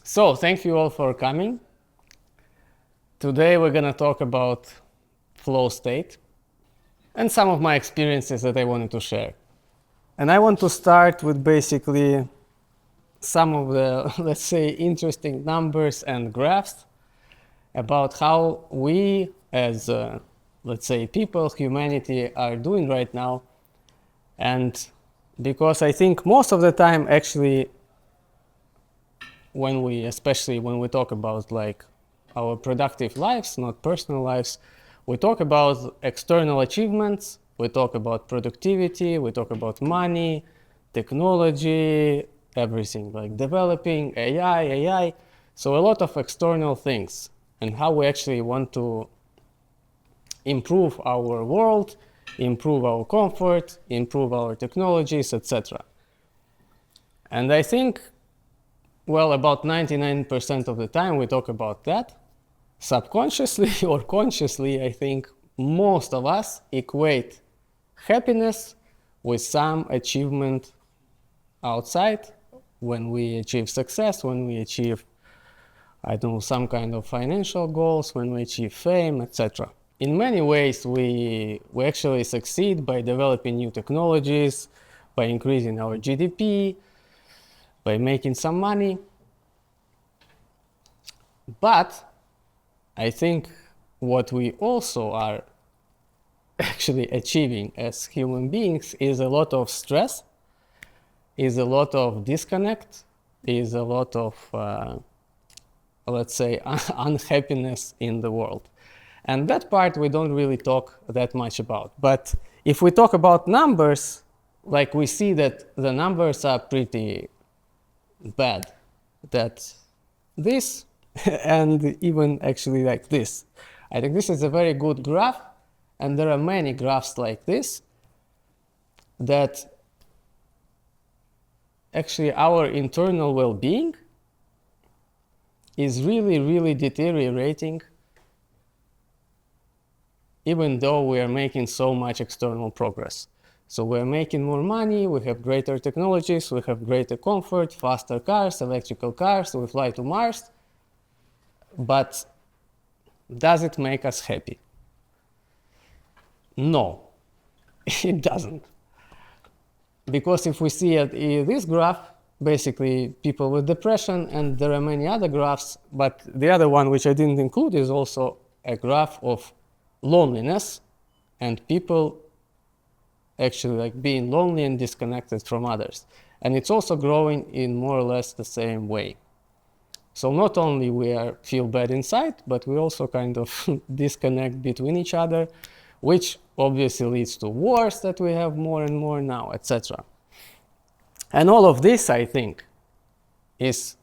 So, thank you all for coming. Today we're going to talk about flow state and some of my experiences that I wanted to share. And I want to start with basically some of the, let's say, interesting numbers and graphs about how we as, let's say, people, humanity are doing right now. And because I think most of the time, actually, especially when we talk about like our productive lives, not personal lives, we talk about external achievements, we talk about productivity, we talk about money, technology, everything like developing AI. So a lot of external things and how we actually want to improve our world, improve our comfort, improve our technologies, etc. And I think, well, about 99% of the time we talk about that. Subconsciously or consciously, I think most of us equate happiness with some achievement outside, when we achieve success, when we achieve, I don't know, some kind of financial goals, when we achieve fame, etc. In many ways, we actually succeed by developing new technologies, by increasing our GDP, by making some money. But I think what we also are actually achieving as human beings is a lot of stress, is a lot of disconnect, is a lot of, let's say, unhappiness in the world. And that part we don't really talk that much about. But if we talk about numbers, like we see that the numbers are pretty bad. That this and even actually like this. I think this is a very good graph, and there are many graphs like this that actually our internal well-being is really deteriorating, even though we are making so much external progress. So we're making more money, we have greater technologies, we have greater comfort, faster cars, electrical cars, we fly to Mars. But does it make us happy? No, it doesn't. Because if we see this graph, basically people with depression, and there are many other graphs, but the other one which I didn't include is also a graph of loneliness and people actually like being lonely and disconnected from others. And it's also growing in more or less the same way. So not only we feel bad inside, but we also kind of disconnect between each other, which obviously leads to wars that we have more and more now, etc. And all of this, I think, is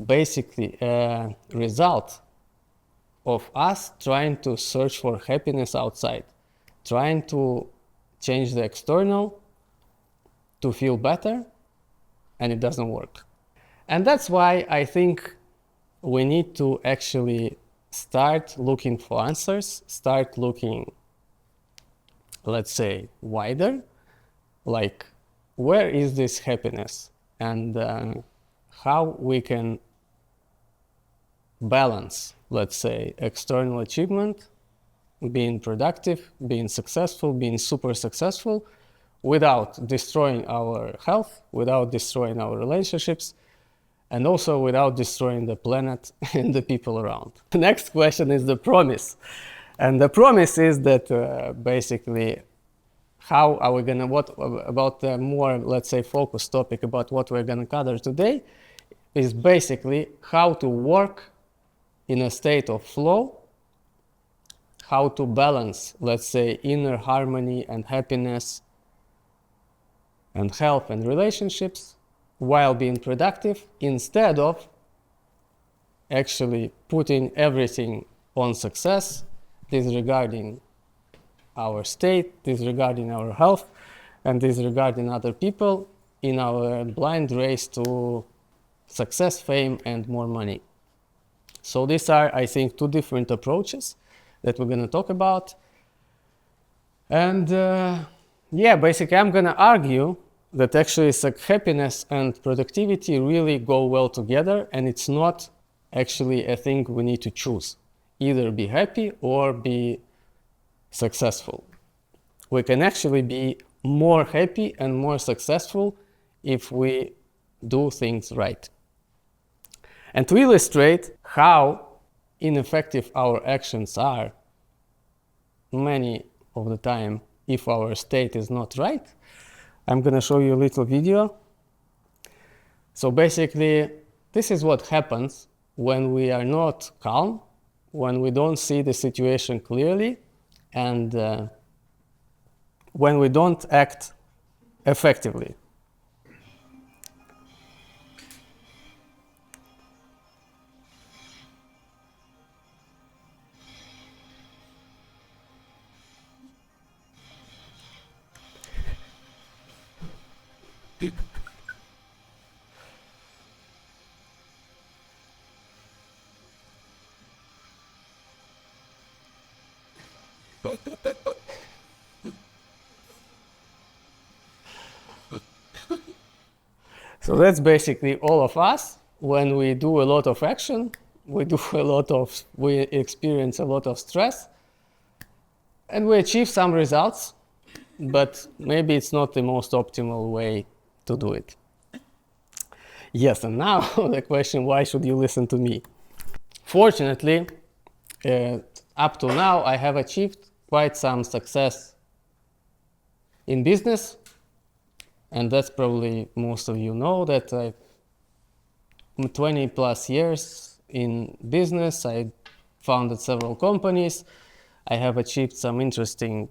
basically a result of us trying to search for happiness outside, trying to change the external to feel better, and it doesn't work. And that's why I think we need to actually start looking for answers, start looking, let's say, wider, like where is this happiness and how we can balance, let's say, external achievement, being productive, being successful, being super successful, without destroying our health, without destroying our relationships, and also without destroying the planet and the people around. The next question is the promise. And the promise is that basically, how are we gonna, what about the more, let's say, focused topic about what we're gonna cover today is basically how to work in a state of flow, how to balance, let's say, inner harmony and happiness and health and relationships, while being productive, instead of actually putting everything on success, disregarding our state, disregarding our health, and disregarding other people in our blind race to success, fame, and more money. So these are, I think, two different approaches that we're going to talk about. And yeah, basically I'm going to argue that actually happiness and productivity really go well together, and it's not actually a thing we need to choose. Either be happy or be successful. We can actually be more happy and more successful if we do things right. And to illustrate how ineffective our actions are, many of the time, if our state is not right, I'm going to show you a little video. So basically, this is what happens when we are not calm, when we don't see the situation clearly, and when we don't act effectively. So that's basically all of us. When we do a lot of action, we experience a lot of stress, and we achieve some results, but maybe it's not the most optimal way to do it. Yes, and now the question, why should you listen to me? Fortunately, up to now, I have achieved quite some success in business, and that's probably most of you know that I'm 20 plus years in business. I founded several companies. I have achieved some interesting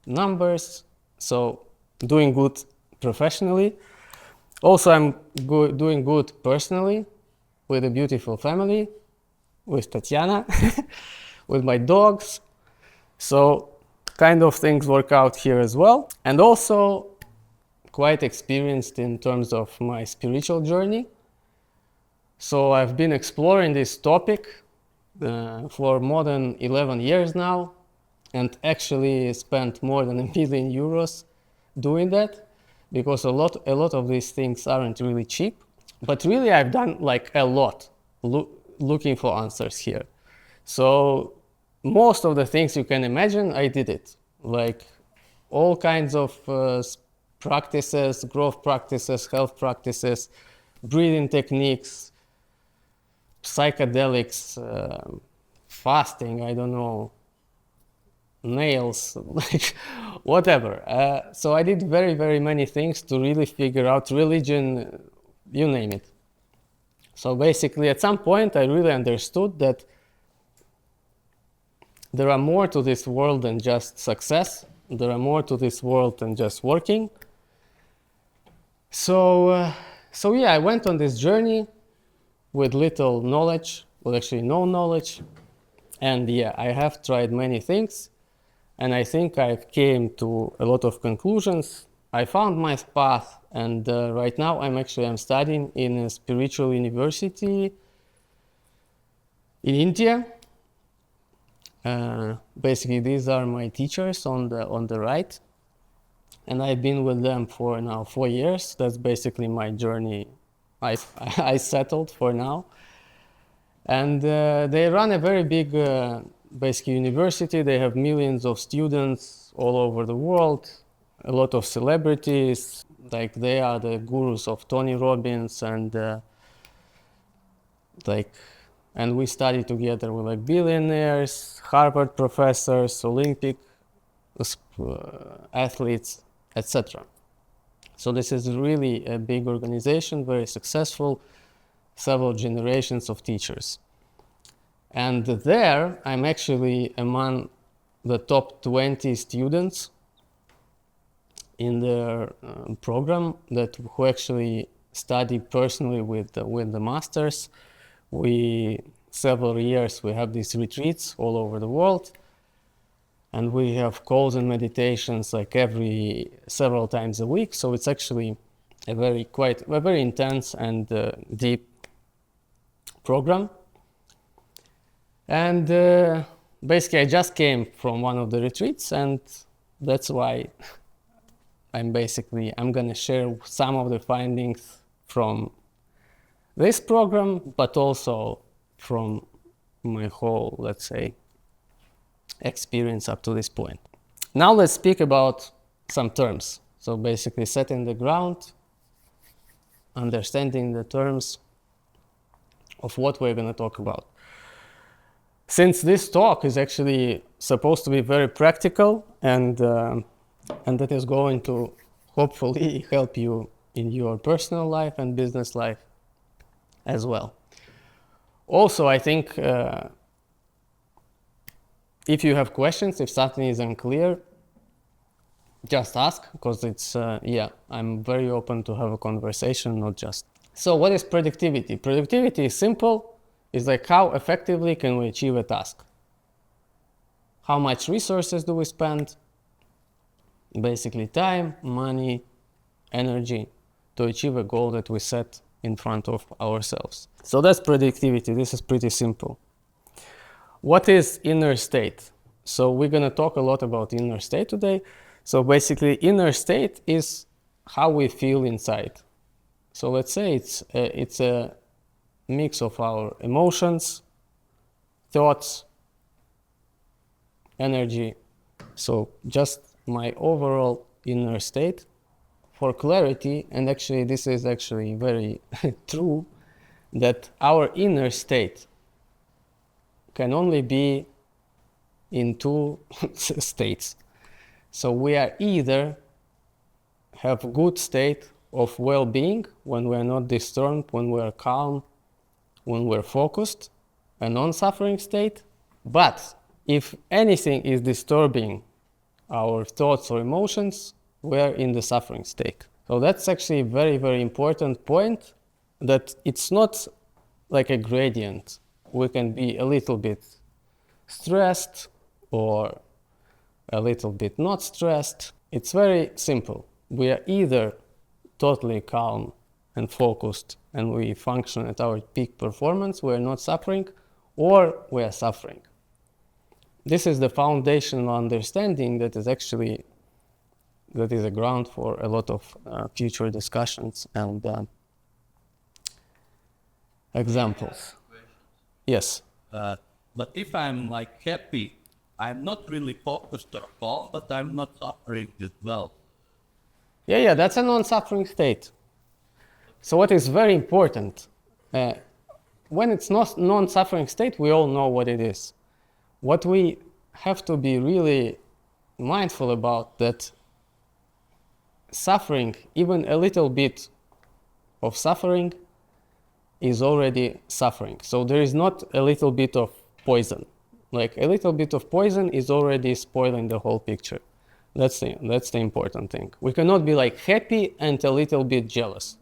numbers, so doing good professionally. Also, I'm doing good personally with a beautiful family, with Tatiana, with my dogs. So kind of things work out here as well. And also quite experienced in terms of my spiritual journey. So I've been exploring this topic for more than 11 years now, and actually spent more than €1 million doing that, because a lot of these things aren't really cheap. But really I've done like a lot looking for answers here. So most of the things you can imagine, I did it. Like all kinds of practices, growth practices, health practices, breathing techniques, psychedelics, fasting, I don't know, nails, like whatever. So I did very, very many things to really figure out religion, you name it. So basically at some point I really understood that there are more to this world than just success. There are more to this world than just working. So yeah, I went on this journey with little knowledge, well actually no knowledge. And yeah, I have tried many things, and I think I came to a lot of conclusions. I found my path, and right now I'm studying in a spiritual university in India. Basically, these are my teachers on the right, and I've been with them for now 4 years. That's basically my journey. I settled for now, and they run a very big, basically university. They have millions of students all over the world, a lot of celebrities. Like they are the gurus of Tony Robbins, and and we study together with like billionaires, Harvard professors, Olympic athletes, etc. So this is really a big organization, very successful, several generations of teachers. And there, I'm actually among the top 20 students in their program who actually study personally with the masters. Several years we have these retreats all over the world, and we have calls and meditations like several times a week. So it's actually a very intense and deep program. And basically I just came from one of the retreats, and that's why I'm going to share some of the findings from this program, but also from my whole, let's say, experience up to this point. Now let's speak about some terms. So basically setting the ground, understanding the terms of what we're going to talk about. Since this talk is actually supposed to be very practical and that is going to hopefully help you in your personal life and business life as well. Also, I think if you have questions, if something is unclear, just ask, because it's, I'm very open to have a conversation, not just. So what is productivity? Productivity is simple. It's like how effectively can we achieve a task? How much resources do we spend? Basically time, money, energy to achieve a goal that we set in front of ourselves. So that's productivity. This is pretty simple. What is inner state? So we're going to talk a lot about inner state today. So basically inner state is how we feel inside. So let's say it's a mix of our emotions, thoughts, energy. So just my overall inner state. For clarity, and actually this is actually very true, that our inner state can only be in two states. So we are either have good state of well-being when we are not disturbed, when we are calm, when we're focused, a non-suffering state. But if anything is disturbing our thoughts or emotions, we're in the suffering state. So that's actually a very, very important point, that it's not like a gradient. We can be a little bit stressed or a little bit not stressed. It's very simple. We are either totally calm and focused and we function at our peak performance, we're not suffering, or we are suffering. This is the foundational understanding that is a ground for a lot of future discussions and examples. Yes. But if I'm like happy, I'm not really focused or calm, but I'm not suffering as well. Yeah, that's a non-suffering state. So what is very important, when it's not non-suffering state, we all know what it is. What we have to be really mindful about, that suffering, even a little bit of suffering, is already suffering. So there is not a little bit of poison. Like a little bit of poison is already spoiling the whole picture. That's the important thing. We cannot be like happy and a little bit jealous.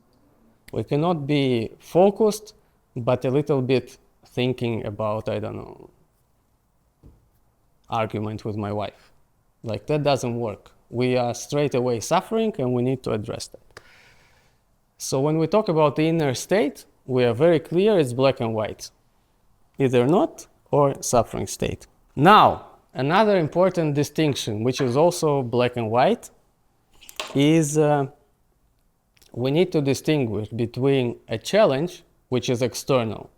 We cannot be focused, but a little bit thinking about, I don't know, argument with my wife. Like that doesn't work. We are straight away suffering and we need to address that. So when we talk about the inner state, we are very clear, it's black and white. Either not or suffering state. Now, another important distinction, which is also black and white, is we need to distinguish between a challenge, which is external,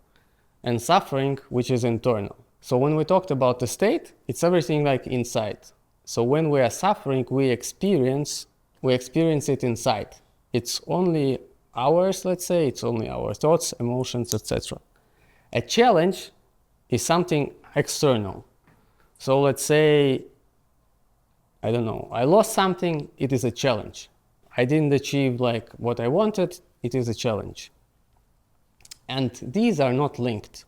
and suffering, which is internal. So when we talked about the state, it's everything like inside. So when we are suffering, we experience it inside. It's only ours, let's say, it's only our thoughts, emotions, etc. A challenge is something external. So let's say, I don't know, I lost something, it is a challenge. I didn't achieve like what I wanted, it is a challenge. And these are not linked.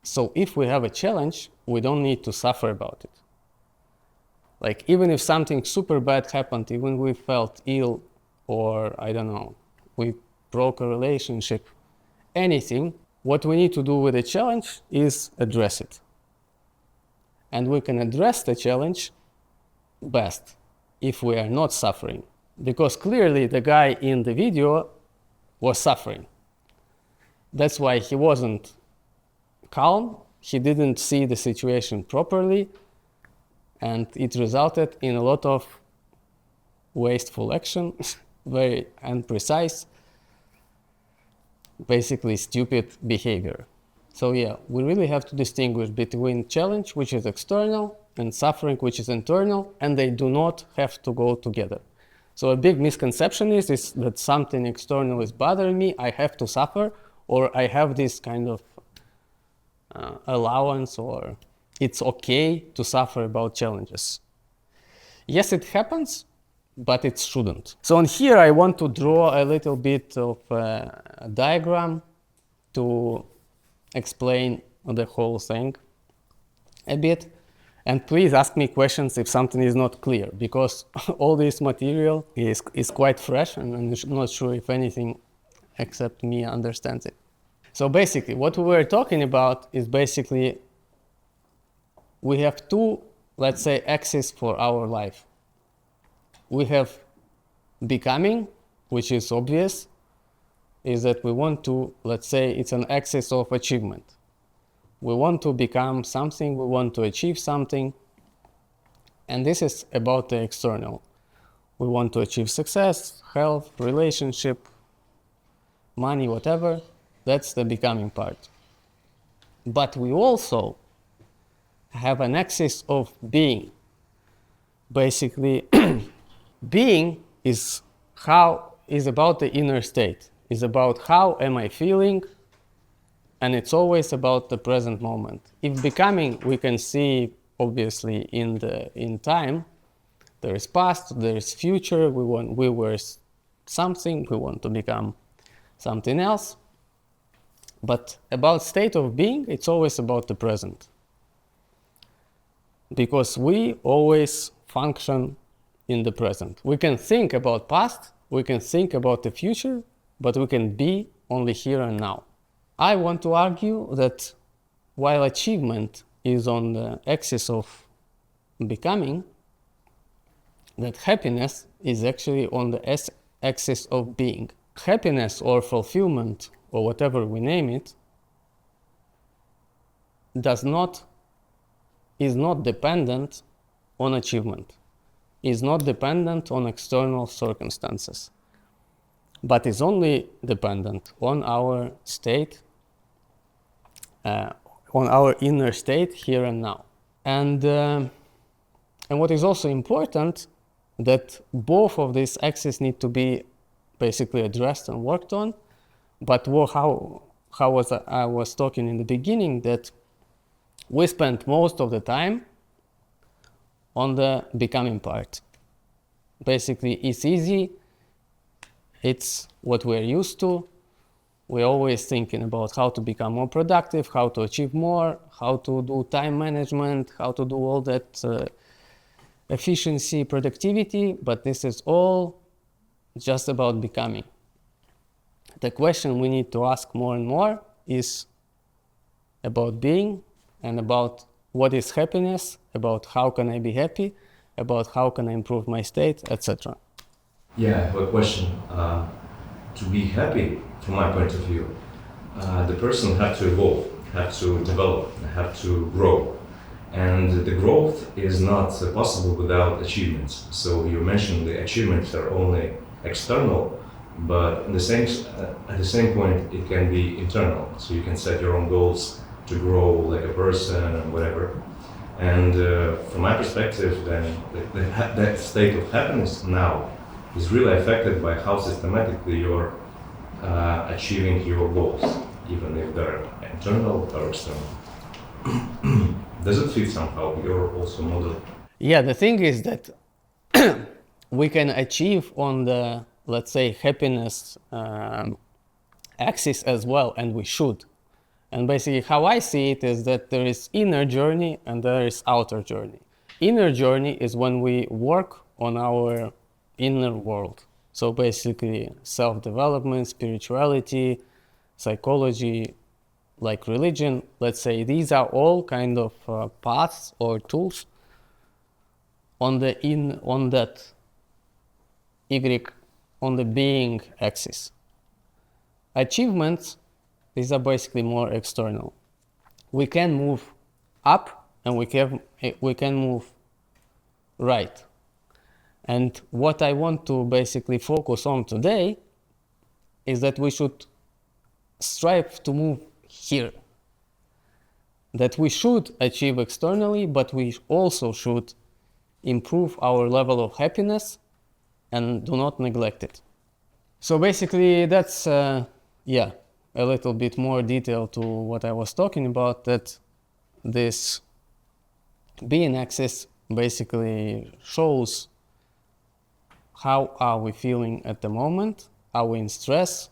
So if we have a challenge, we don't need to suffer about it. Like even if something super bad happened, even we felt ill, or I don't know, we broke a relationship, anything, what we need to do with a challenge is address it. And we can address the challenge best if we are not suffering. Because clearly the guy in the video was suffering. That's why he wasn't calm, he didn't see the situation properly, and it resulted in a lot of wasteful action, very imprecise, basically stupid behavior. So yeah, we really have to distinguish between challenge, which is external, and suffering, which is internal, and they do not have to go together. So a big misconception is that something external is bothering me, I have to suffer, or I have this kind of allowance, or it's okay to suffer about challenges. Yes, it happens, but it shouldn't. So on here, I want to draw a little bit of a diagram to explain the whole thing a bit. And please ask me questions if something is not clear, because all this material is quite fresh, and I'm not sure if anything except me understands it. So basically, what we were talking about is basically we have two, let's say, axes for our life. We have becoming, which is obvious, is that we want to, let's say, it's an axis of achievement. We want to become something, we want to achieve something, and this is about the external. We want to achieve success, health, relationship, money, whatever. That's the becoming part. But we also have an axis of being. Basically, being is about the inner state, is about how am I feeling, and it's always about the present moment. If becoming, we can see obviously in time, there is past, there is future, we were something, we want to become something else. But about state of being, it's always about the present. Because we always function in the present. We can think about past, we can think about the future, but we can be only here and now. I want to argue that while achievement is on the axis of becoming, that happiness is actually on the axis of being. Happiness or fulfillment, or whatever we name it, is not dependent on achievement, is not dependent on external circumstances, but is only dependent on our state, on our inner state here and now. And what is also important, that both of these axes need to be basically addressed and worked on. But how I was talking in the beginning, that we spend most of the time on the becoming part. Basically, it's easy, it's what we're used to. We're always thinking about how to become more productive, how to achieve more, how to do time management, how to do all that efficiency, productivity, but this is all just about becoming. The question we need to ask more and more is about being, and about what is happiness, about how can I be happy, about how can I improve my state, etc. Yeah, I have a question. To be happy, from my point of view, the person have to evolve, have to develop, have to grow. And the growth is not possible without achievements. So you mentioned the achievements are only external, but at the same point, it can be internal. So you can set your own goals to grow like a person and whatever. And from my perspective, then that state of happiness now is really affected by how systematically you're achieving your goals, even if they're internal or external. Does it fit somehow your also model? Yeah, the thing is that we can achieve on the, let's say, happiness axis as well, and we should. And basically how I see it is that there is inner journey and there is outer journey. Inner journey is when we work on our inner world. So basically self-development, spirituality, psychology, like religion, let's say, these are all kind of paths or tools on the being axis. Achievements, these are basically more external. We can move up and we can move right. And what I want to basically focus on today is that we should strive to move here. That we should achieve externally, but we also should improve our level of happiness and do not neglect it. So basically that's, a little bit more detail to what I was talking about, that this being axis basically shows how are we feeling at the moment. Are we in stress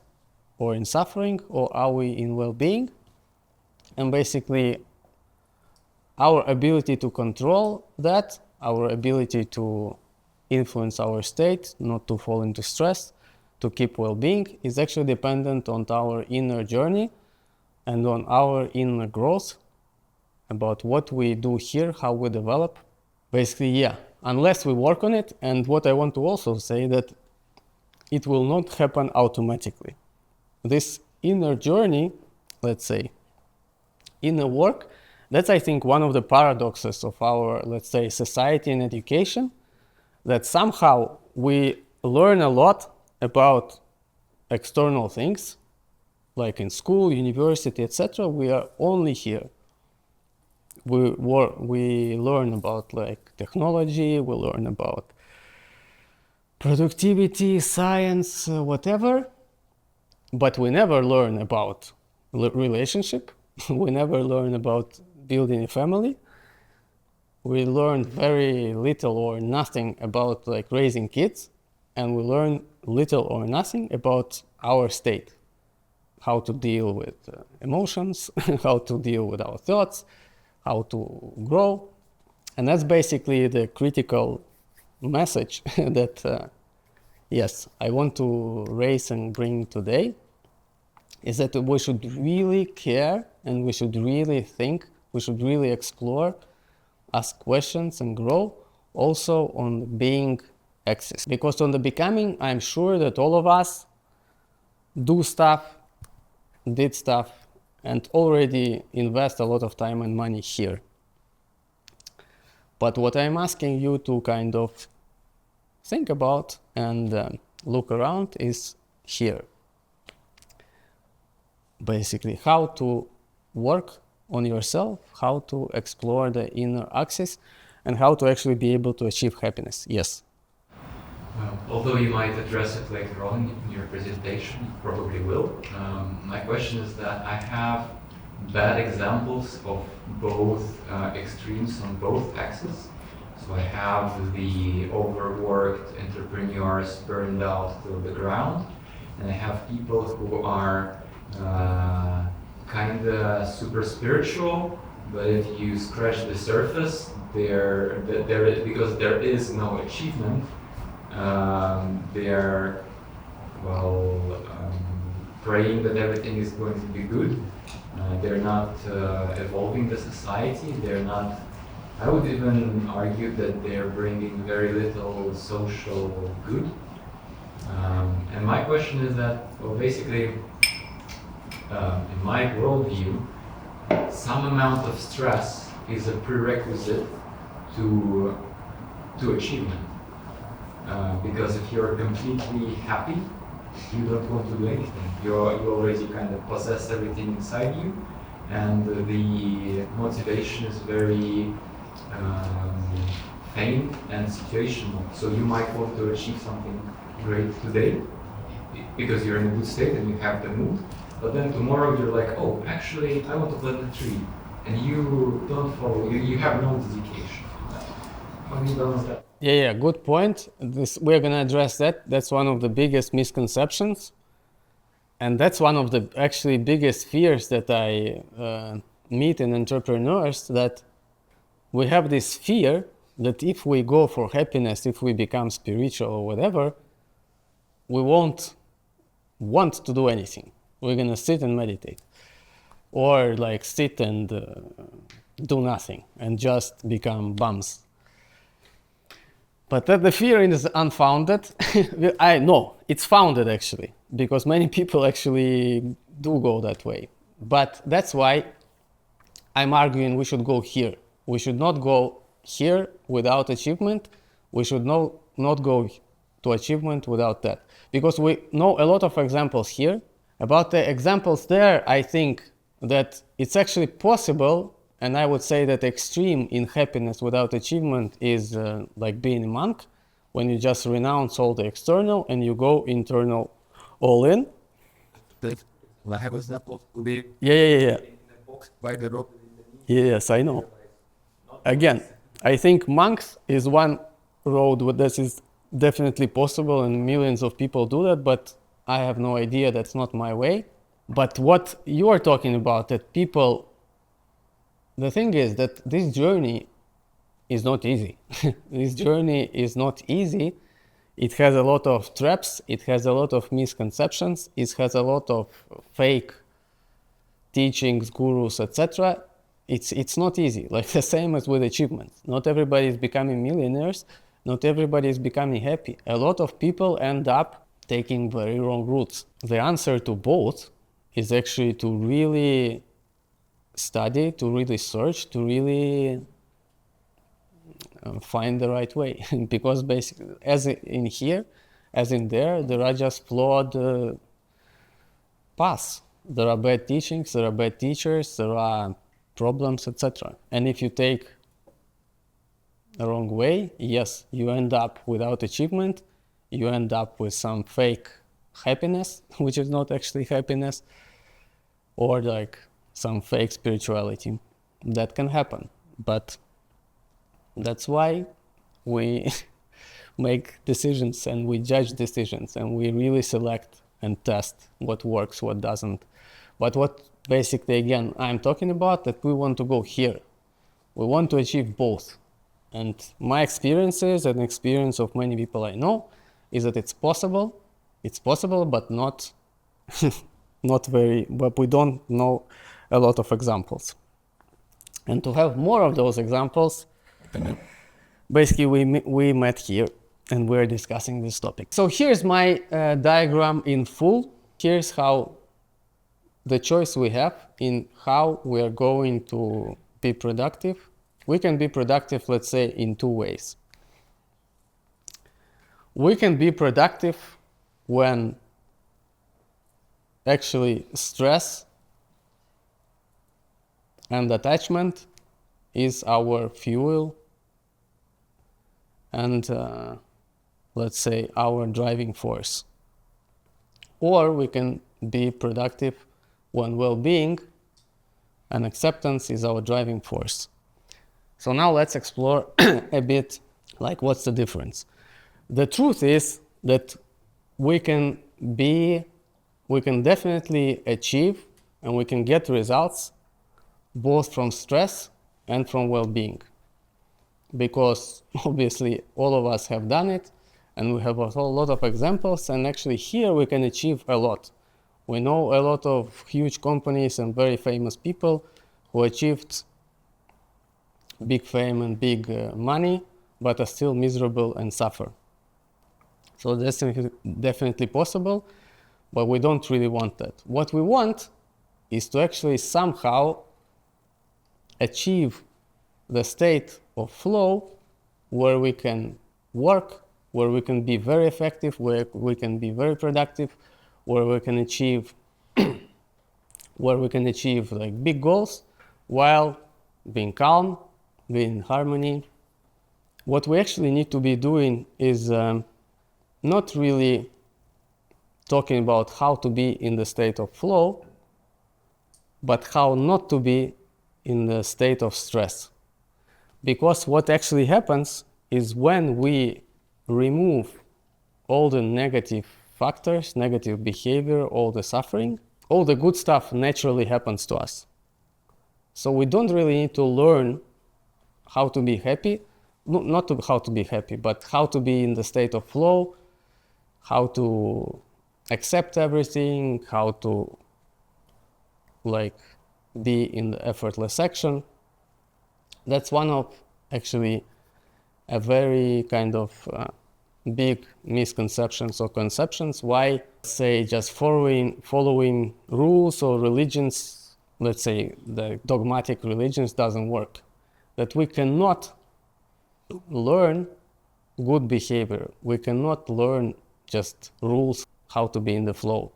or in suffering, or are we in well-being? And basically our ability to control that, our ability to influence our state, not to fall into stress, to keep well-being, is actually dependent on our inner journey and on our inner growth, about what we do here, how we develop. Basically, unless we work on it. And what I want to also say, that it will not happen automatically. This inner journey, let's say, inner work, that's, I think, one of the paradoxes of our, let's say, society and education, that somehow we learn a lot about external things, like in school, university, etc. We are only here. We learn about like technology, we learn about productivity, science, whatever, but we never learn about relationship. We never learn about building a family. We learn very little or nothing about like raising kids, and we learn little or nothing about our state, how to deal with emotions, how to deal with our thoughts, how to grow. And that's basically the critical message that, yes, I want to raise and bring today, is that we should really care, and we should really think, we should really explore, ask questions and grow also on the being axis. Because on the becoming, I'm sure that all of us do stuff, did stuff, and already invest a lot of time and money here. But what I'm asking you to kind of think about and look around is here. Basically, how to work on yourself, how to explore the inner axis, and how to actually be able to achieve happiness. Yes? Well, although you might address it later on in your presentation, you probably will. My question is that I have bad examples of both extremes on both axes. So I have the overworked entrepreneurs burned out to the ground, and I have people who are kind of super spiritual, but if you scratch the surface, because there is no achievement, they're praying that everything is going to be good. They're not evolving the society. They're not. I would even argue that they're bringing very little social good. And my question is that, well, basically, in my worldview, some amount of stress is a prerequisite to achievement. Because if you're completely happy, you don't want to do anything. You already kind of possess everything inside you, and the motivation is very faint and situational. So you might want to achieve something great today because you're in a good state and you have the mood, but then tomorrow you're like, oh, actually I want to plant a tree, and you don't follow, you have no dedication. How do you balance that? Yeah, good point. We're going to address that. That's one of the biggest misconceptions. And that's one of the actually biggest fears that I meet in entrepreneurs, that we have this fear that if we go for happiness, if we become spiritual or whatever, we won't want to do anything. We're going to sit and meditate, or like sit and do nothing and just become bums. But that the fear is unfounded. I know it's founded actually, because many people actually do go that way. But that's why I'm arguing we should go here. We should not go here without achievement. We should not not go to achievement without that. Because we know a lot of examples here. About the examples there, I think that it's actually possible, and I would say that extreme in happiness without achievement is like being a monk, when you just renounce all the external and you go internal all in. I have example to be Yeah. by the rope. Yes, I know. Again, I think monks is one road where this is definitely possible and millions of people do that, but I have no idea, that's not my way. But what you are talking about, that people, the thing is that this journey is not easy. This journey is not easy. It has a lot of traps, it has a lot of misconceptions, it has a lot of fake teachings, gurus, etc. It's not easy, like the same as with achievements. Not everybody is becoming millionaires, not everybody is becoming happy. A lot of people end up taking very wrong routes. The answer to both is actually to really study, to really search, to really find the right way. Because basically, as in here, as in there are just flawed paths. There are bad teachings, there are bad teachers, there are problems, etc. And if you take the wrong way, yes, you end up without achievement, you end up with some fake happiness, which is not actually happiness, or like some fake spirituality. That can happen. But that's why we make decisions and we judge decisions and we really select and test what works, what doesn't. But what basically, again, I'm talking about that we want to go here. We want to achieve both. And my experiences and experience of many people I know is that it's possible, but not, but we don't know a lot of examples. And to have more of those examples, basically we met here and we're discussing this topic. So here's my diagram in full. Here's how the choice we have in how we are going to be productive. We can be productive, let's say, in two ways. We can be productive when actually stress and attachment is our fuel and let's say our driving force. Or we can be productive when well-being and acceptance is our driving force. So now let's explore a bit like what's the difference. The truth is that we can definitely achieve and we can get results both from stress and from well-being, because obviously all of us have done it and we have a whole lot of examples, and actually here we can achieve a lot. We know a lot of huge companies and very famous people who achieved big fame and big money, but are still miserable and suffer. So that's definitely possible, but we don't really want that. What we want is to actually somehow achieve the state of flow where we can work, where we can be very effective, where we can be very productive, where we can achieve like big goals while being calm, being in harmony. What we actually need to be doing is not really talking about how to be in the state of flow, but how not to be in the state of stress. Because what actually happens is when we remove all the negative factors, negative behavior, all the suffering, all the good stuff naturally happens to us. So we don't really need to learn how to be happy, not how to be happy, but how to be in the state of flow, how to accept everything, how to like be in the effortless action. That's one of actually a very kind of big misconceptions or conceptions why, say, just following rules or religions, let's say the dogmatic religions, doesn't work. That we cannot learn good behavior. We cannot learn just rules how to be in the flow.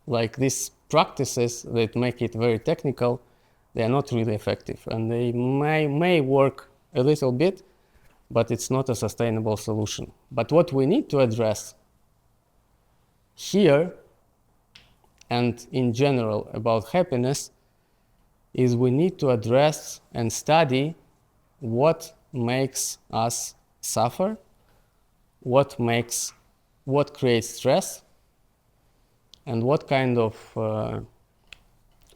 Like these practices that make it very technical, they are not really effective, and they may work a little bit, but it's not a sustainable solution. But what we need to address here and in general about happiness is we need to address and study what makes us suffer, what creates stress, and what kind of,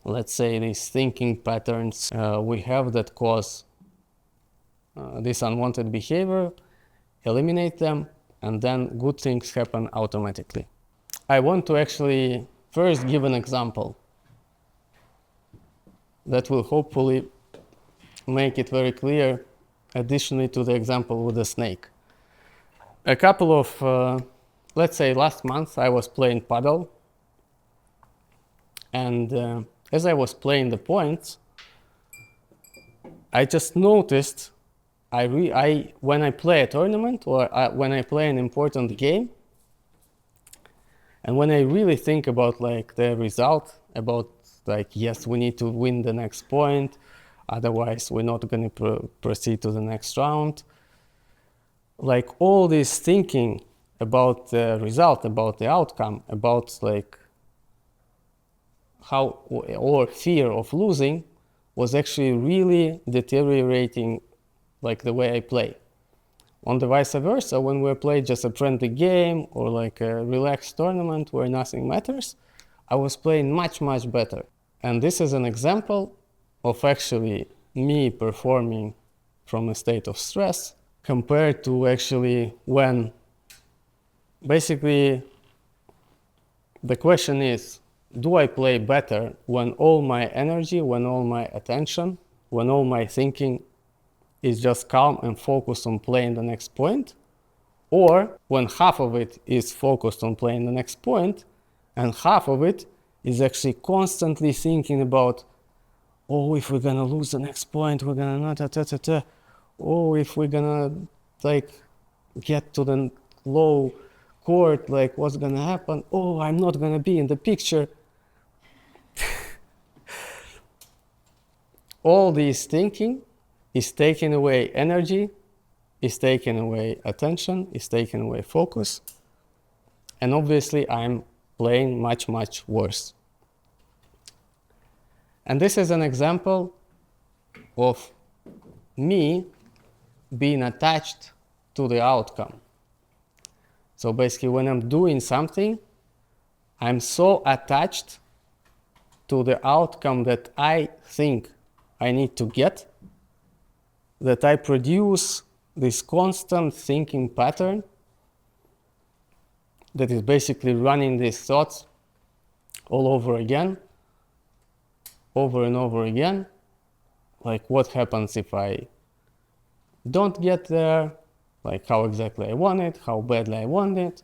let's say, these thinking patterns we have that cause this unwanted behavior, eliminate them, and then good things happen automatically. I want to actually first give an example that will hopefully make it very clear, additionally to the example with the snake. A couple of, let's say last month, I was playing paddle, and as I was playing the points, I just noticed when I play a tournament or when I play an important game, and when I really think about like the result, about like, yes, we need to win the next point, otherwise we're not going to proceed to the next round. Like all this thinking about the result, about the outcome, about like how, or fear of losing, was actually really deteriorating like the way I play. On the vice versa, when we play just a friendly game or like a relaxed tournament where nothing matters, I was playing much, much better. And this is an example of actually me performing from a state of stress compared to actually when basically the question is, do I play better when all my energy, when all my attention, when all my thinking is just calm and focused on playing the next point? Or when half of it is focused on playing the next point and half of it is actually constantly thinking about, oh, if we're gonna lose the next point, we're gonna not, oh, if we're gonna like get to the low court, like what's gonna happen? Oh, I'm not gonna be in the picture. All this thinking is taking away energy, is taking away attention, is taking away focus, and obviously I'm playing much, much worse. And this is an example of me being attached to the outcome. So basically, when I'm doing something, I'm so attached to the outcome that I think I need to get that I produce this constant thinking pattern that is basically running these thoughts all over again, over and over again. Like, what happens if I don't get there? Like, how exactly I want it, how badly I want it,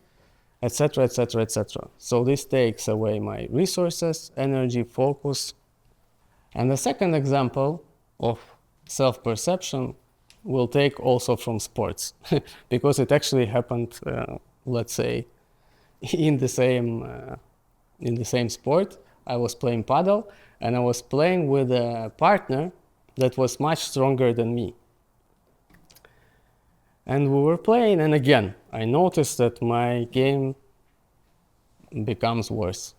etc., etc., etc. So this takes away my resources, energy, focus. And the second example of self-perception will take also from sports, because it actually happened, let's say, in the same sport. I was playing paddle, and I was playing with a partner that was much stronger than me. And we were playing, and again, I noticed that my game becomes worse.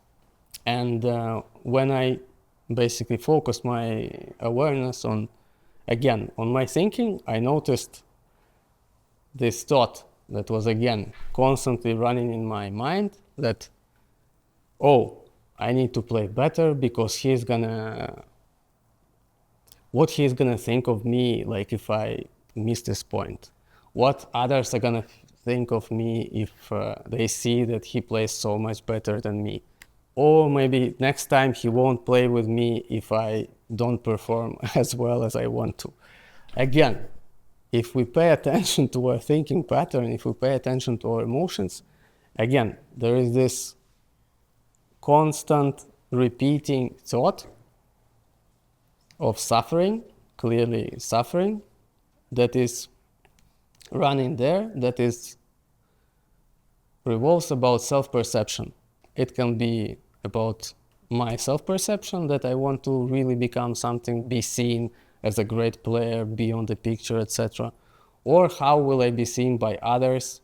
And when I basically focused my awareness on my thinking, I noticed this thought that was again constantly running in my mind that, oh, I need to play better because what he's gonna think of me, like if I miss this point. What others are gonna think of me if they see that he plays so much better than me. Or maybe next time he won't play with me if I don't perform as well as I want to. Again, if we pay attention to our thinking pattern, if we pay attention to our emotions, again, there is this constant repeating thought of suffering, clearly suffering, that is running there that is revolves about self-perception. It can be about my self-perception, that I want to really become something, be seen as a great player, be on the picture, etc. Or how will I be seen by others,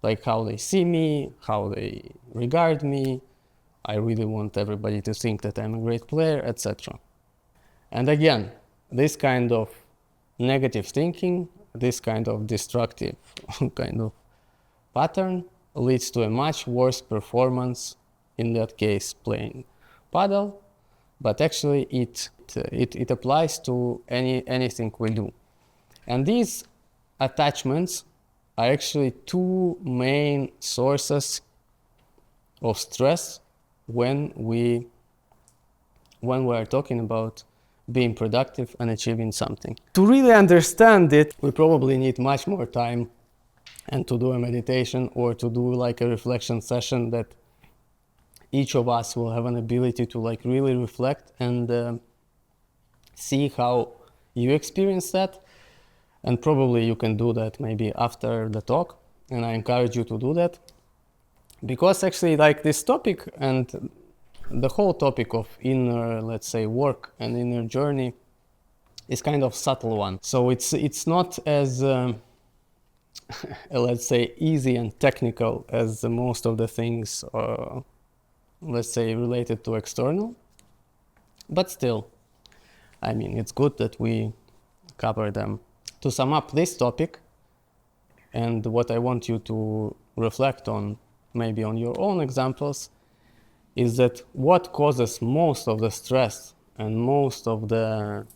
like how they see me, how they regard me. I really want everybody to think that I'm a great player, etc. And again, this kind of negative thinking, this kind of destructive kind of pattern leads to a much worse performance, in that case playing paddle, but actually it applies to anything we do. And these attachments are actually two main sources of stress when we are talking about being productive and achieving something. To really understand it, we probably need much more time and to do a meditation or to do like a reflection session that each of us will have an ability to like really reflect and see how you experience that. And probably you can do that maybe after the talk, and I encourage you to do that, because actually like this topic and the whole topic of inner, let's say, work and inner journey is kind of subtle one. So it's not as let's say easy and technical as most of the things let's say related to external, but still, I mean, it's good that we cover them. To sum up this topic, and what I want you to reflect on, maybe on your own examples, is that what causes most of the stress and most of the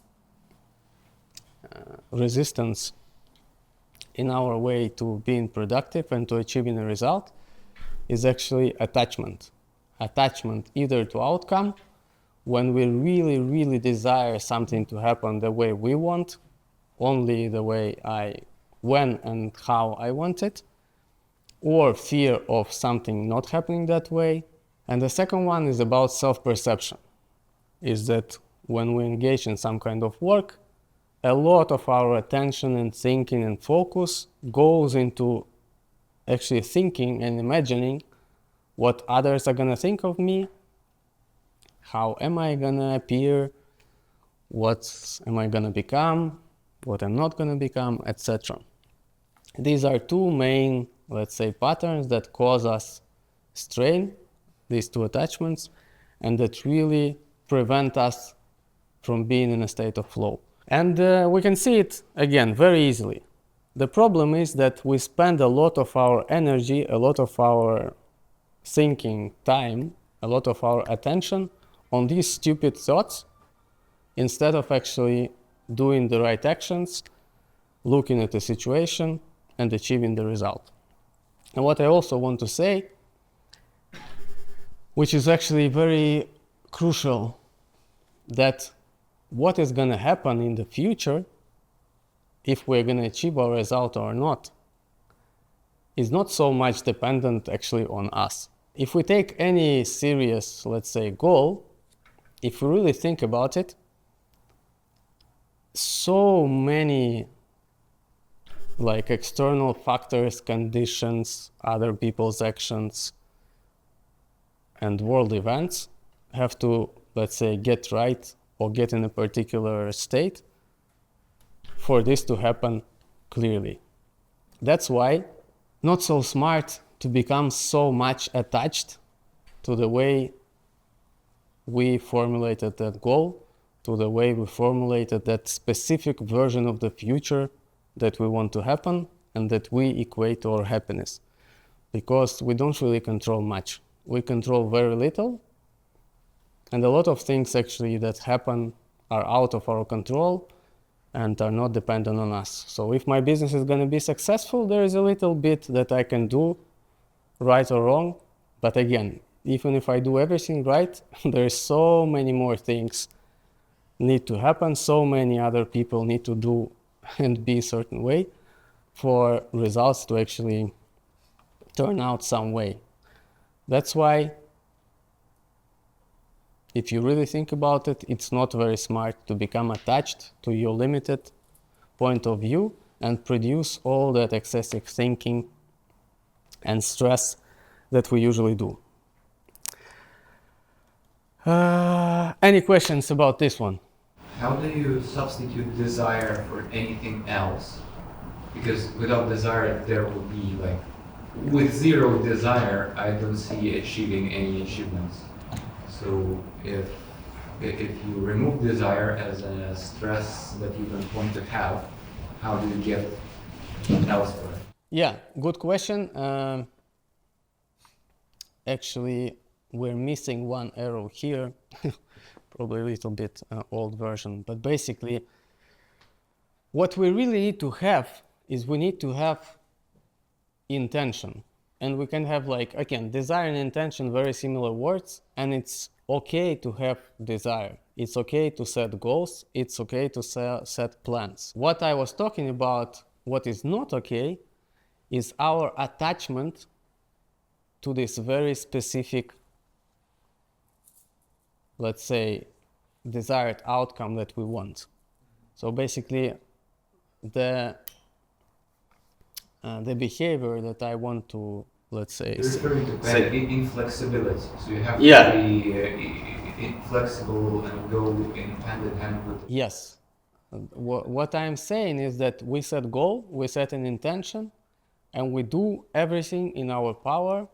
resistance in our way to being productive and to achieving a result is actually attachment. Attachment either to outcome, when we really, really desire something to happen the way we want, only the way when and how I want it, or fear of something not happening that way. And the second one is about self-perception, is that when we engage in some kind of work, a lot of our attention and thinking and focus goes into actually thinking and imagining what others are gonna think of me, how am I gonna appear, what am I gonna become, what I'm not gonna become, etc. These are two main, let's say, patterns that cause us strain, these two attachments, and that really prevent us from being in a state of flow. And we can see it again very easily. The problem is that we spend a lot of our energy, a lot of our thinking time, a lot of our attention on these stupid thoughts, instead of actually doing the right actions, looking at the situation and achieving the result. And what I also want to say, which is actually very crucial, that what is going to happen in the future, if we're going to achieve our result or not, is not so much dependent actually on us. If we take any serious, let's say, goal, if we really think about it, so many like external factors, conditions, other people's actions, and world events have to, let's say, get right or get in a particular state for this to happen clearly. That's why not so smart to become so much attached to the way we formulated that goal, to the way we formulated that specific version of the future that we want to happen and that we equate to our happiness. Because we don't really control much. We control very little, and a lot of things actually that happen are out of our control and are not dependent on us. So if my business is going to be successful, there is a little bit that I can do, right or wrong. But again, even if I do everything right, there is so many more things need to happen, so many other people need to do and be a certain way for results to actually turn out some way. That's why, if you really think about it, it's not very smart to become attached to your limited point of view and produce all that excessive thinking and stress that we usually do. Any questions about this one? How do you substitute desire for anything else? Because without desire, there will be like, with zero desire, I don't see achieving any achievements. So if you remove desire as a stress that you don't want to have, how do you get elsewhere? Yeah, good question. Actually, we're missing one arrow here, probably a little bit old version, but basically what we really need to have is we need to have intention. And we can have, like, again, desire and intention, very similar words, and it's okay to have desire. It's okay to set goals. It's okay to set plans. What I was talking about, what is not okay, is our attachment to this very specific, let's say, desired outcome that we want. So basically, the behavior that I want to, let's say, You're referring to kind of inflexibility. So you have Yeah. to be inflexible and go in hand in hand with. Yes. What I'm saying is that we set goal, we set an intention, and we do everything in our power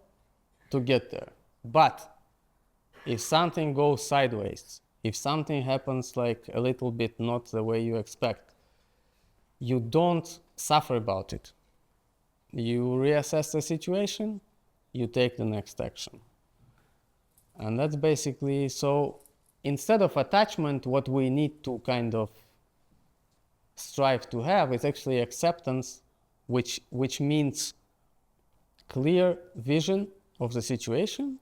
to get there. But if something goes sideways, if something happens like a little bit not the way you expect, you don't suffer about it. You reassess the situation, you take the next action. And that's basically, so instead of attachment, what we need to kind of strive to have is actually acceptance, which means clear vision of the situation,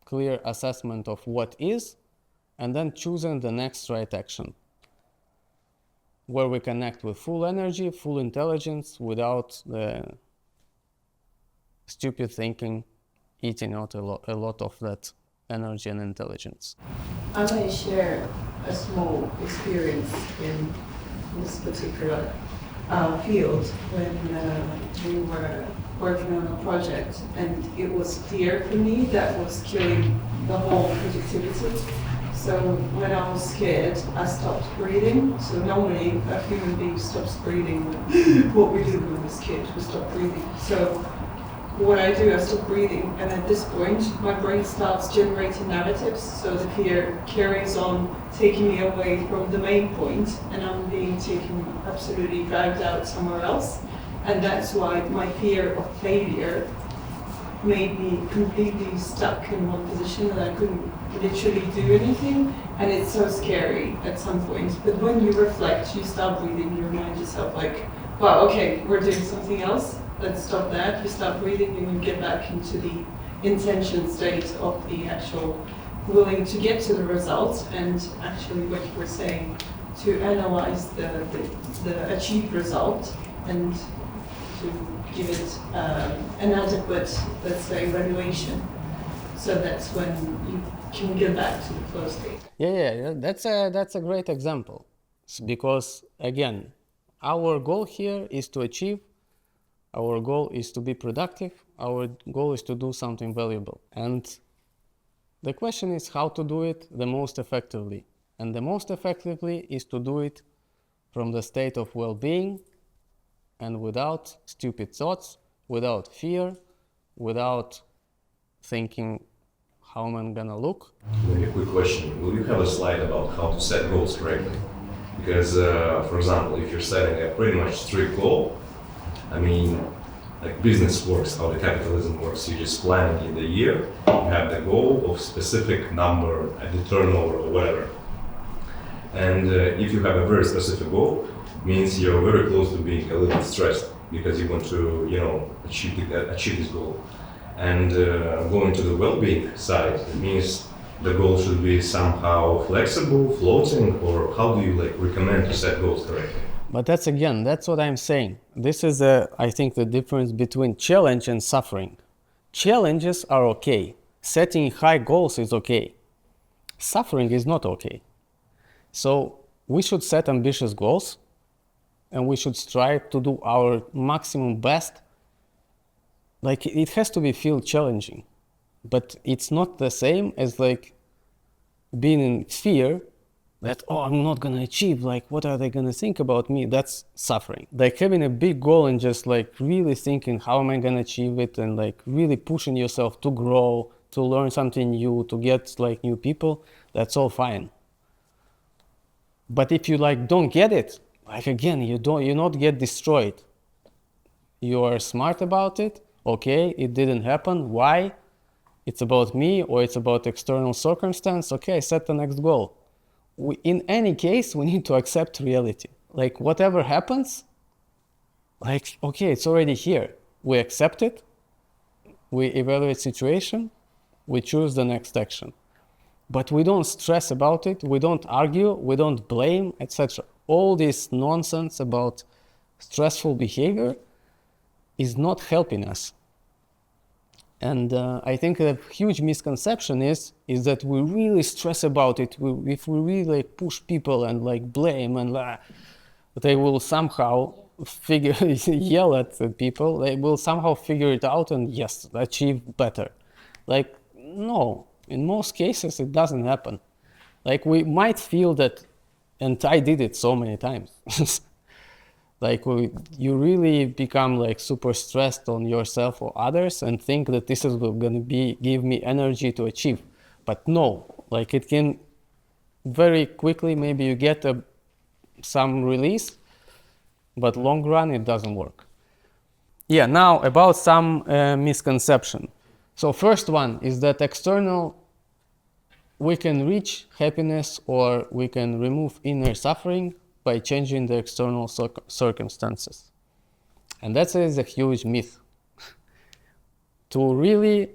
clear assessment of what is, and then choosing the next right action, where we connect with full energy, full intelligence, without the stupid thinking eating out a lot of that energy and intelligence. I may share a small experience in this particular field when we were working on a project, and it was clear for me that was killing the whole productivity. So when I was scared, I stopped breathing. So normally a human being stops breathing. What we do when we're scared, we stop breathing. So what I do, I stop breathing, and at this point, my brain starts generating narratives. So the fear carries on, taking me away from the main point, and I'm being taken, absolutely dragged out somewhere else. And that's why my fear of failure made me completely stuck in one position, that I couldn't literally do anything. And it's so scary at some point. But when you reflect, you start breathing, you remind yourself like, wow, okay, we're doing something else. Let's stop that. You start breathing and you get back into the intention state of the actual willing to get to the results, and actually what you were saying, to analyze the achieved result and to give it an adequate, let's say, evaluation. So that's when you can get back to the flow state. Yeah, that's a great example, because again, our goal here is to achieve. Our goal is to be productive. Our goal is to do something valuable. And the question is how to do it the most effectively. And the most effectively is to do it from the state of well-being and without stupid thoughts, without fear, without thinking, how am I gonna look? Maybe a quick question. Will you have a slide about how to set goals correctly? Because, for example, if you're setting a pretty much strict goal, I mean, like business works, how the capitalism works, you're just planning in the year, you have the goal of specific number at the turnover or whatever. And if you have a very specific goal, means you're very close to being a little bit stressed because you want to, achieve this goal. And going to the well-being side, it means the goal should be somehow flexible, floating, or how do you recommend to set goals correctly? But that's what I'm saying. This is, I think, the difference between challenge and suffering. Challenges are okay. Setting high goals is okay. Suffering is not okay. So we should set ambitious goals, and we should strive to do our maximum best. Like, it has to be feel challenging, but it's not the same as like being in fear that, oh, I'm not gonna achieve, like, what are they gonna think about me? That's suffering. Like having a big goal and just like really thinking, how am I gonna achieve it? And like really pushing yourself to grow, to learn something new, to get like new people, that's all fine. But if you like don't get it, like again, you not get destroyed. You are smart about it. Okay, it didn't happen. Why? It's about me or it's about external circumstance. Okay, set the next goal. In any case, we need to accept reality. Like whatever happens, like, okay, it's already here. We accept it, we evaluate situation, we choose the next action. But we don't stress about it, we don't argue, we don't blame, etc. All this nonsense about stressful behavior is not helping us. And I think a huge misconception is that we really stress about it. If we really like push people and like blame and they will somehow yell at people, they will somehow figure it out and yes, achieve better. Like, no, in most cases it doesn't happen. Like we might feel that, and I did it so many times. Like you really become like super stressed on yourself or others and think that this is going to give me energy to achieve. But no, like it can very quickly, maybe you get some release, but long run it doesn't work. Yeah, now about some misconception. So first one is that external, we can reach happiness or we can remove inner suffering by changing the external circumstances. And that is a huge myth. To really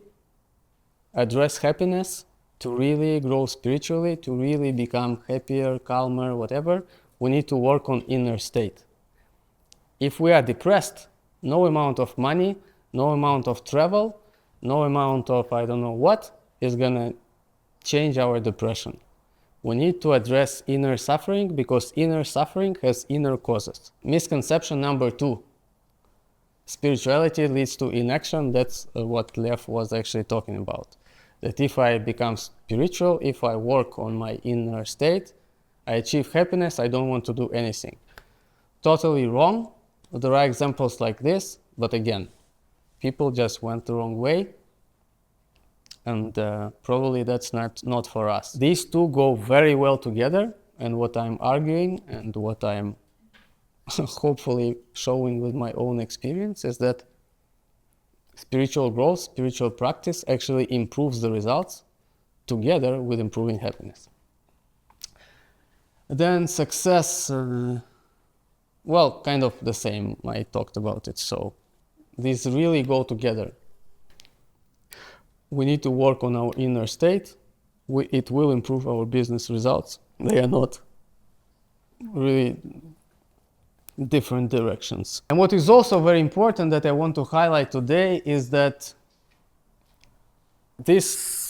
address happiness, to really grow spiritually, to really become happier, calmer, whatever, we need to work on inner state. If we are depressed, no amount of money, no amount of travel, no amount of I don't know what is gonna change our depression. We need to address inner suffering because inner suffering has inner causes. Misconception number 2. Spirituality leads to inaction. That's what Lev was actually talking about. That if I become spiritual, if I work on my inner state, I achieve happiness, I don't want to do anything. Totally wrong. There are examples like this, but again, people just went the wrong way. And probably that's not for us. These two go very well together, and what I'm arguing and what I'm hopefully showing with my own experience is that spiritual growth, spiritual practice actually improves the results together with improving happiness. Then success, well, kind of the same, I talked about it, so these really go together. We need to work on our inner state. It will improve our business results. They are not really different directions. And what is also very important that I want to highlight today is that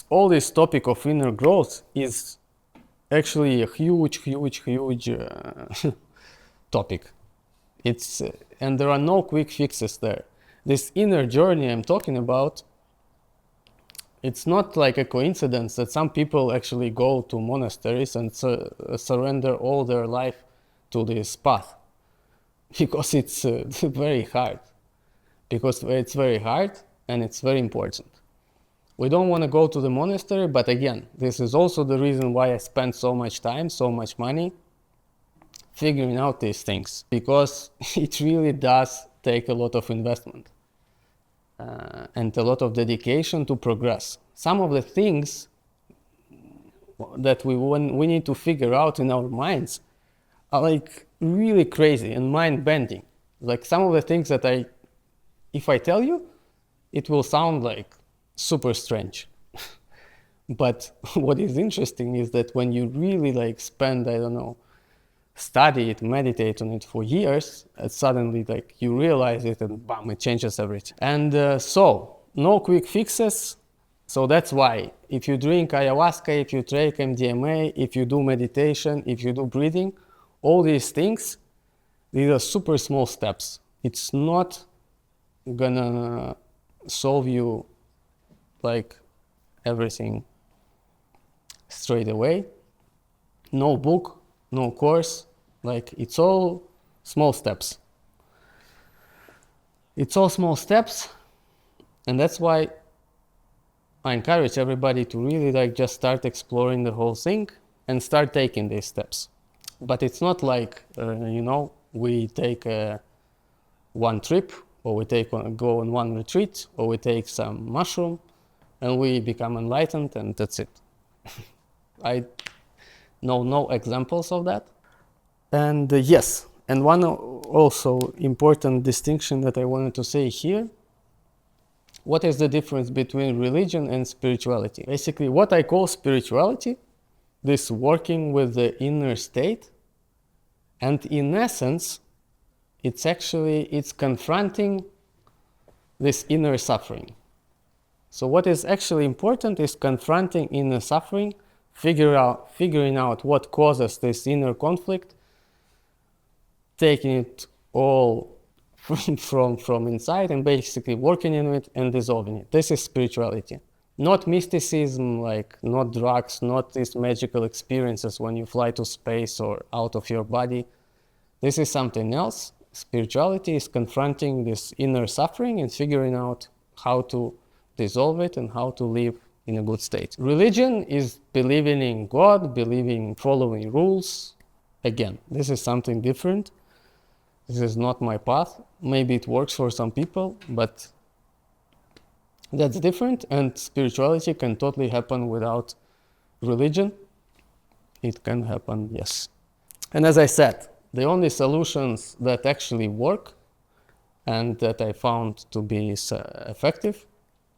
all this topic of inner growth is actually a huge topic. And there are no quick fixes there. This inner journey I'm talking about, it's not like a coincidence that some people actually go to monasteries and surrender all their life to this path. Because it's very hard. Because it's very hard and it's very important. We don't want to go to the monastery, but again, this is also the reason why I spend so much time, so much money figuring out these things. Because it really does take a lot of investment. And a lot of dedication to progress. Some of the things that we need to figure out in our minds are like really crazy and mind-bending. Like some of the things that if I tell you, it will sound like super strange. But what is interesting is that when you really like spend, I don't know, study it, meditate on it for years, and suddenly like you realize it and bam, it changes everything. And so, no quick fixes. So that's why if you drink ayahuasca, if you take MDMA, if you do meditation, if you do breathing, all these things, These are super small steps. It's not gonna solve you like everything straight away. No book, no course, like it's all small steps. It's all small steps, and that's why I encourage everybody to really like just start exploring the whole thing and start taking these steps. But it's not like, we take one trip, or we go on one retreat, or we take some mushroom and we become enlightened and that's it. I know no examples of that. And yes, and one also important distinction that I wanted to say here, what is the difference between religion and spirituality? Basically, what I call spirituality, this working with the inner state, and in essence, it's confronting this inner suffering. So what is actually important is confronting inner suffering, figuring out what causes this inner conflict, taking it all from inside and basically working in it and dissolving it. This is spirituality. Not mysticism, like not drugs, not these magical experiences when you fly to space or out of your body. This is something else. Spirituality is confronting this inner suffering and figuring out how to dissolve it and how to live in a good state. Religion is believing in God, following rules. Again, this is something different. This is not my path. Maybe it works for some people, but that's different. And spirituality can totally happen without religion. It can happen, yes. And as I said, the only solutions that actually work and that I found to be effective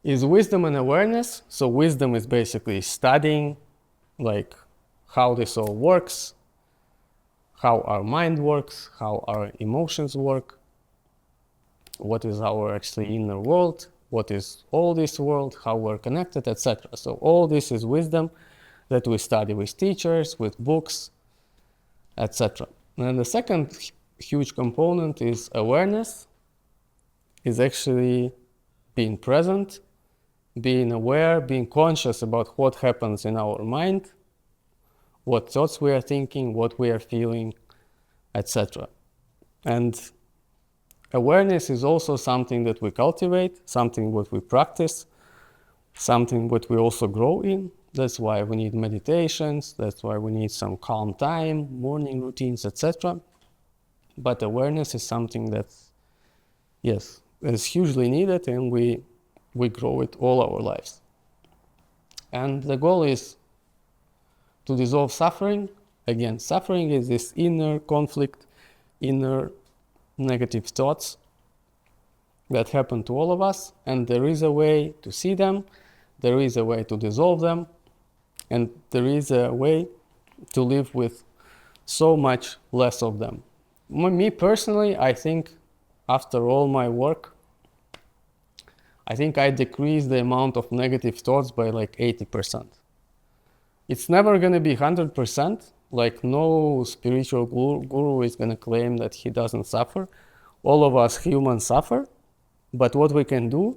is wisdom and awareness. So wisdom is basically studying like how this all works, how our mind works, how our emotions work, what is our actually inner world, what is all this world, how we're connected, etc. So all this is wisdom that we study with teachers, with books, etc. And the second huge component is awareness, is actually being present, being aware, being conscious about what happens in our mind, what thoughts we are thinking, what we are feeling, etc. And awareness is also something that we cultivate, something that we practice, something that we also grow in. That's why we need meditations, that's why we need some calm time, morning routines, etc. But awareness is something that, yes, is hugely needed, and we grow it all our lives. And the goal is to dissolve suffering. Again, suffering is this inner conflict, inner negative thoughts that happen to all of us, and there is a way to see them, there is a way to dissolve them, and there is a way to live with so much less of them. Me personally, I think after all my work, I think I decreased the amount of negative thoughts by like 80%. It's never going to be 100%, like no spiritual guru is going to claim that he doesn't suffer. All of us humans suffer, but what we can do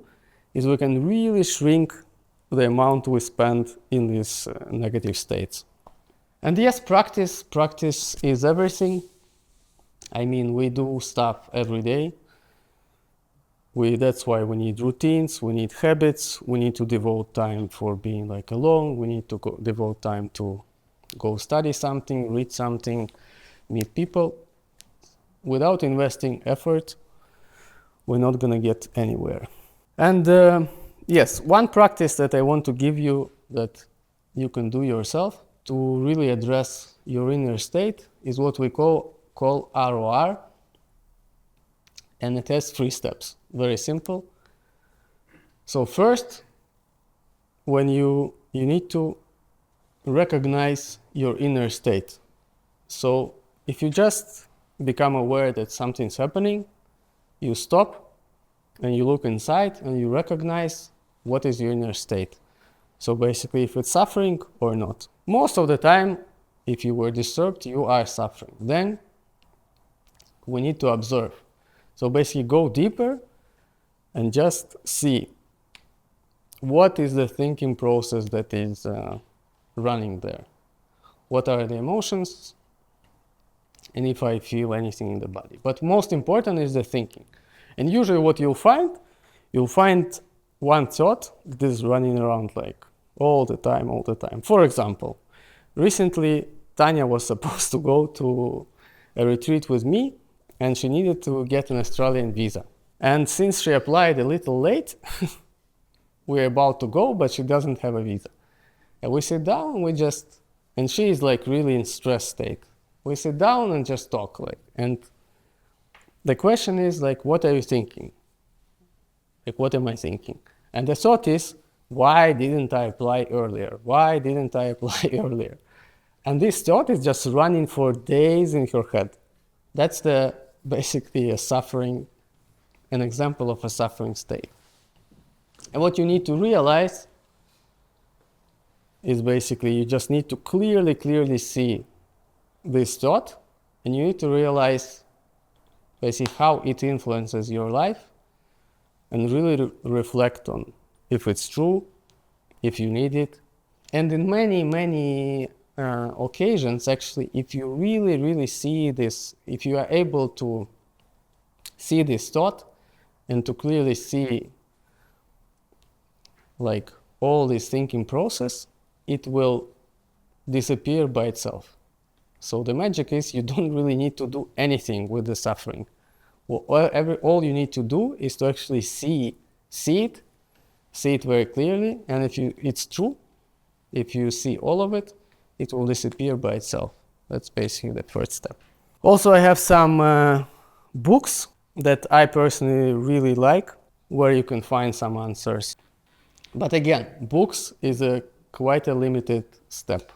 is we can really shrink the amount we spend in these negative states. And yes, practice is everything. I mean, we do stuff every day. That's why we need routines, we need habits, we need to devote time for being like alone, we need to devote time to go study something, read something, meet people. Without investing effort, we're not gonna get anywhere. And yes, one practice that I want to give you that you can do yourself to really address your inner state is what we call ROR, and it has 3 steps. Very simple. So first, when you need to recognize your inner state. So if you just become aware that something's happening, you stop and you look inside and you recognize what is your inner state. So basically, if it's suffering or not. Most of the time, if you were disturbed, you are suffering. Then We need to observe. So basically go deeper and just see what is the thinking process that is running there. What are the emotions? And if I feel anything in the body. But most important is the thinking. And usually what you'll find one thought that is running around like all the time. For example, recently Tanya was supposed to go to a retreat with me, and she needed to get an Australian visa. And since she applied a little late, we're about to go, but she doesn't have a visa. And we sit down, and she is like really in stress state. We sit down and just talk, and the question is like, what are you thinking? Like, what am I thinking? And the thought is, why didn't I apply earlier? Why didn't I apply earlier? And this thought is just running for days in her head. That's basically an example of a suffering state. And what you need to realize is basically you just need to clearly see this thought, and you need to realize basically how it influences your life, and really reflect on if it's true, if you need it. And in many occasions, actually, if you really see this, if you are able to see this thought and to clearly see like all this thinking process, it will disappear by itself. So the magic is you don't really need to do anything with the suffering. All you need to do is to actually see it very clearly, and if it's true, if you see all of it, it will disappear by itself. That's basically the first step. Also, I have some books that I personally really like, where you can find some answers. But again, books is quite a limited step.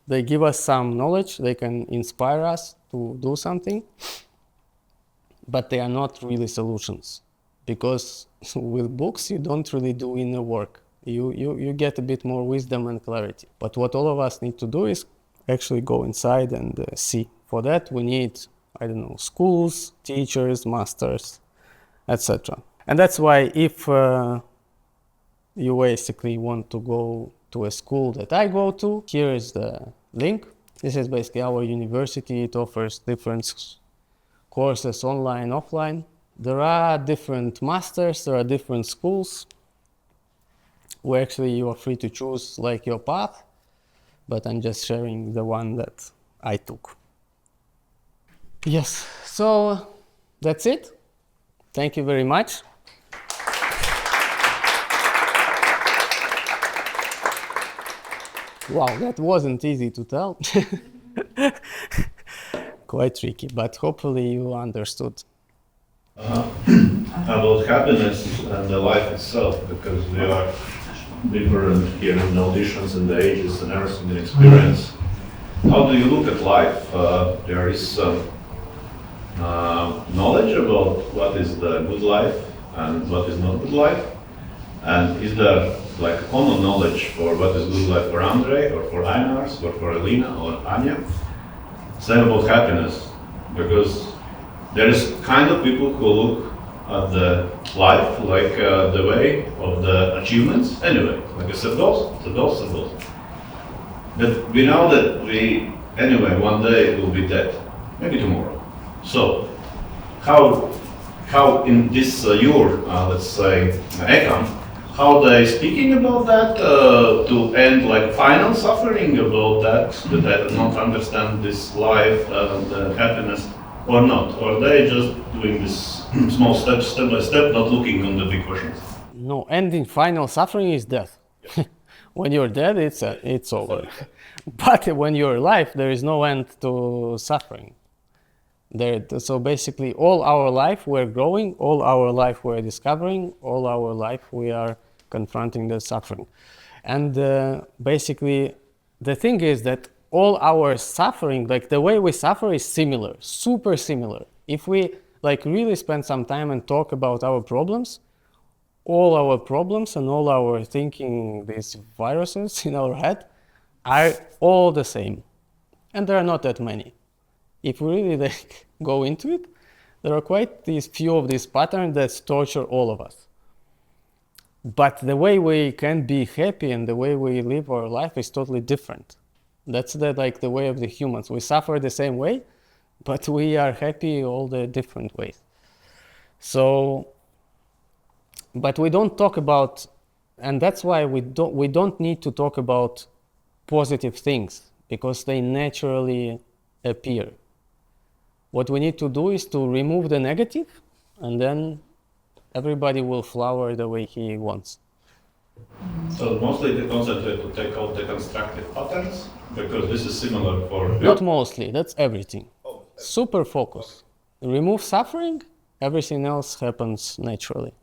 They give us some knowledge, they can inspire us to do something, but they are not really solutions, because with books you don't really do inner work. You get a bit more wisdom and clarity. But what all of us need to do is actually go inside and see. For that we need, schools, teachers, masters, etc. And that's why if you basically want to go to a school that I go to, here is the link. This is basically our university. It offers different courses, online, offline. There are different masters, there are different schools where actually you are free to choose like your path, but I'm just sharing the one that I took. Yes, so that's it. Thank you very much. Wow, that wasn't easy to tell. Quite tricky, but hopefully you understood. About happiness and the life itself, because we are different here in the auditions and the ages and everything and experience. How do you look at life? There is knowledge about what is the good life and what is not good life, and is there like common knowledge for what is good life for Andrei or for Einars or for Elena or Anya? Same about happiness, because there is kind of people who look at the life like the way of the achievements, anyway, like a set goals. But we know that we, anyway, one day will be dead, maybe tomorrow. So, how in this let's say, econ, how they speaking about that to end like final suffering about that I do not understand this life and happiness, or not? Or they just doing this small step by step, not looking on the big questions? No, ending final suffering is death. When you're dead, it's over. But when you're alive, there is no end to suffering. So basically, all our life we're growing, all our life we're discovering, all our life we are confronting the suffering. And basically, the thing is that all our suffering, like the way we suffer is similar, super similar. If we like really spend some time and talk about our problems, all our problems and all our thinking, these viruses in our head are all the same. And there are not that many. if we really like, go into it, there are quite these few of these patterns that torture all of us. But the way we can be happy and the way we live our life is totally different. That's the way of the humans. We suffer the same way, but we are happy all the different ways. So, but we don't talk about, and that's why we don't need to talk about positive things, because they naturally appear. What we need to do is to remove the negative, and then everybody will flower the way he wants. So mostly the concept is to take out the constructive patterns, because this is similar for... Not mostly, that's everything. Super focus. Remove suffering, everything else happens naturally.